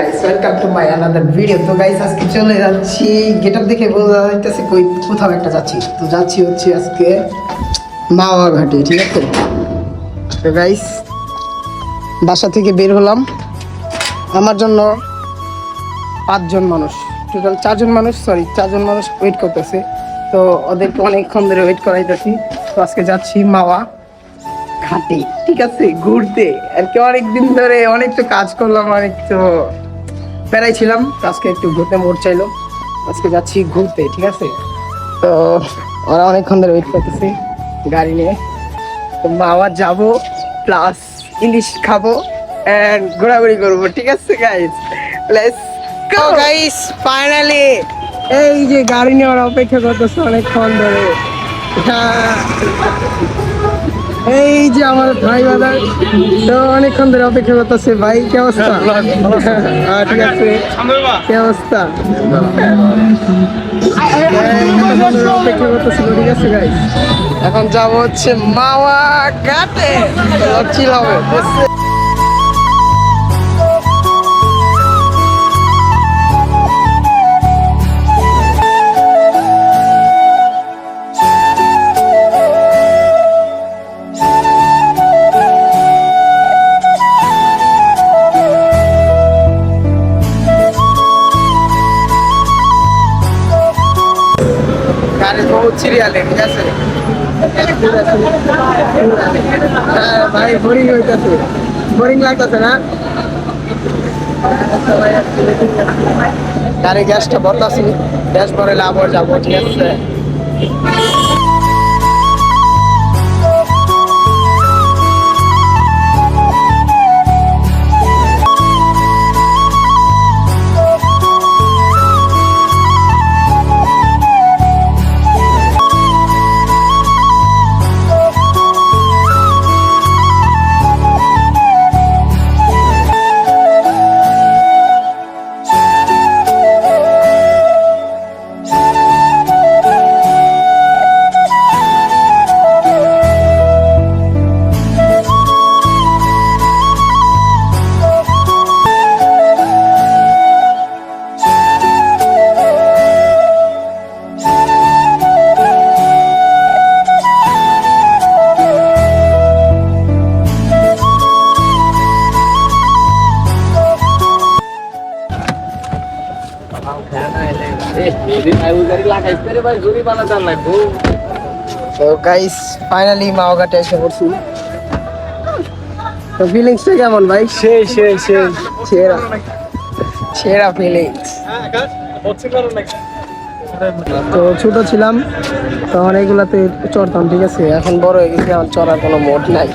Guys, welcome to my another video. তো guys আজকে চলে যাচ্ছি, গেটআপ দেখে বোঝা যাইতেছে কোথাও একটা যাচ্ছি। তো যাচ্ছি হচ্ছে আজকে মাওয়া ঘাটে, ঠিক আছে? তো গাইস বাসা থেকে বের হলাম, আমার জন্য 5জন মানুষ, টোটাল 4জন মানুষ ওয়েট করতেছে। তো ওদেরকে অনেকক্ষণ ধরে ওয়েট করাইতেছি। তো আজকে যাচ্ছি মাওয়া ঘাটে, ঠিক আছে, ঘুরতে। আর কি অনেকদিন ধরে অনেক তো কাজ করলাম, অনেক তো প্যারাই ছিলাম। তো আজকে একটু ঘুরতে মোড় চাইলো, আজকে যাচ্ছি ঘুরতে, ঠিক আছে? তো ওরা অনেকক্ষণ ধরে ওয়েট করতেছে গাড়ি নিয়ে। তো মাওয়া যাবো, প্লাস ইলিশ খাবো এন্ড ঘোরাঘুরি করবো, ঠিক আছে guys? Let's go guys. Finally এই যে গাড়ি নিয়ে ওরা অপেক্ষা করতেছে অনেকক্ষণ ধরে। এই যে আমার ভাই বাদার, তো অনেকক্ষণ ধরে অপেক্ষা করতেছে। ভাই কি অবস্থা? ঠিক আছে, কি অবস্থা? অপেক্ষা করতেছিল, ঠিক আছে গাই। এখন যাবো হচ্ছে মাওয়া ঘাটে, চিল হবে। গাড়ির বহুত সিরিয়ালে, ঠিক আছে? ভাই বোরিং হইতেছে, বোরিং লাগতেছে না? গাড়ি গ্যাসটা ভরতাছি, গ্যাস ভরাইলে আবার যাবো, ঠিক আছে? তো গাইস ফাইনালি মাওয়া ঘাটে এসে পড়ছি। তো ফিলিংসটা কেমন ভাই? সেরা ফিলিংস। তো ছোট ছিলাম তখন এগুলাতে চড়তাম, ঠিক আছে? এখন বড় হয়ে গেছি, এখন চড়ার কোনো মোড নাই।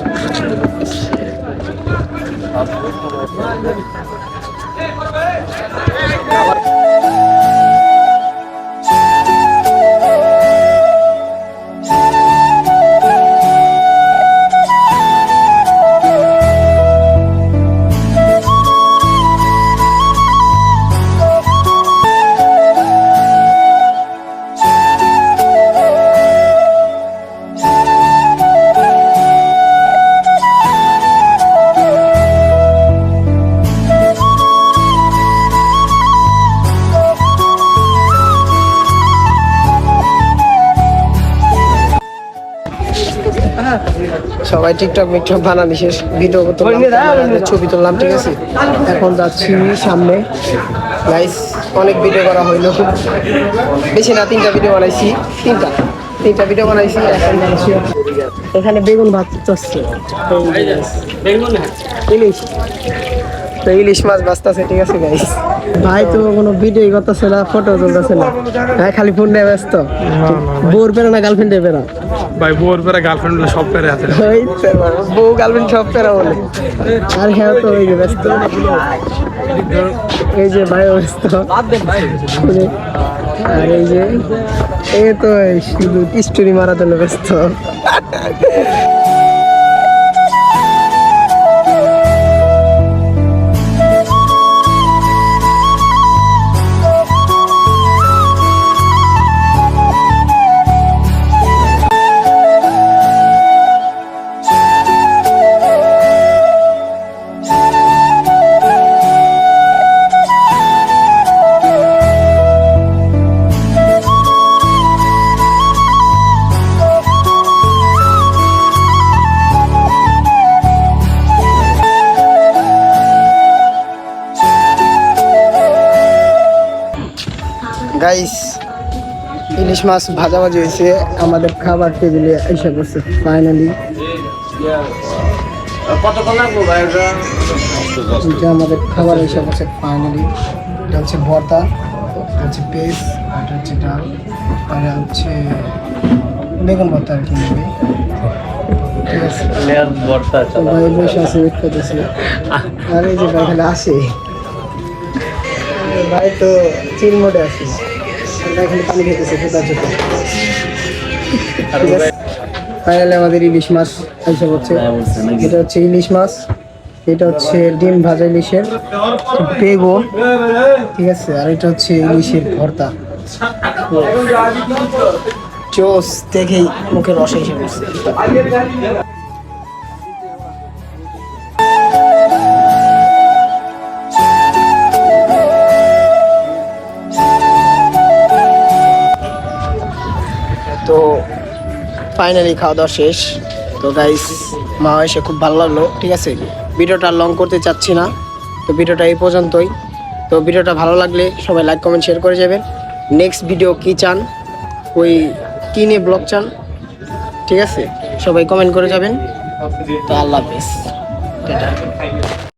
সবাই টিকটক মিকটক বানানি শেষ, ভিডিও ছবি তুললাম, ঠিক আছে? এখন যাচ্ছি সামনে। গাইস অনেক ভিডিও করা হইলো, খুব বেশি না, 3টা ভিডিও বানাইছি, তিনটা ভিডিও বানাইছি। এখন যাচ্ছি এখানে বেগুন ভাত চাচ্ছে, ইলিশ, তো ইলিশ মাছ বাঁচতেছে, ঠিক আছে গাইস? ভাই তো কোনো ভিডিও করতেছে না, ফটো তুলতেছে না, ভাই খালি ফোন নিয়ে ব্যস্ত। বোর পেরে না গার্লফ্রেন্ডে পেরা? ভাই বউর পেরা গার্লফ্রেন্ড সব পেরে আছে, বউ গার্লফ্রেন্ড সব পেরা বলে। আর হ্যাঁ তো ওই যে ব্যস্ত, এই যে ভাই ব্যস্ত, আর এই যে এ তো শুধু স্টোরি মারার জন্য ব্যস্ত। গাইস ইলিশ মাছ ভাজাভাজি হয়েছে, আমাদের খাবার টেবিলে এসে বসছে ফাইনালি। এটা আমাদের খাবার এসে বসে ফাইনালি। এটা হচ্ছে ভর্তা, এটা হচ্ছে পেস্ট, এটা হচ্ছে ডাল, আর এটা হচ্ছে বেগুন ভর্তা আর কি নেবে। ঠিক আছে, তো ভাই বসে আছে, ওয়েট করতেছে। আর এই যে ভাই এখানে আসে, ভাই তো চিল মোডে আছে, এখানে পানি খেতেছে খেতার জন্য। ফাইনালি আমাদের ইলিশ মাছ এসে হচ্ছে। এটা হচ্ছে ইলিশ মাছ, এটা হচ্ছে ডিম ভাজা ইলিশের বেগুন, ঠিক আছে, আর এটা হচ্ছে ইলিশের ভর্তা। চোস দেখেই মুখে রস এসে পড়ছে। তো ফাইনালি খাওয়া দাওয়া শেষ। তো গাইস মা এসে খুব ভালো লাগলো, ঠিক আছে। ভিডিওটা লং করতে চাচ্ছি না, তো ভিডিওটা এই পর্যন্তই। তো ভিডিওটা ভালো লাগলে সবাই লাইক কমেন্ট শেয়ার করে যাবেন। নেক্সট ভিডিও কী চান, ওই কী নিয়ে ব্লগ চান, ঠিক আছে, সবাই কমেন্ট করে যাবেন। তো আল্লাহ হাফেজ, টাটা।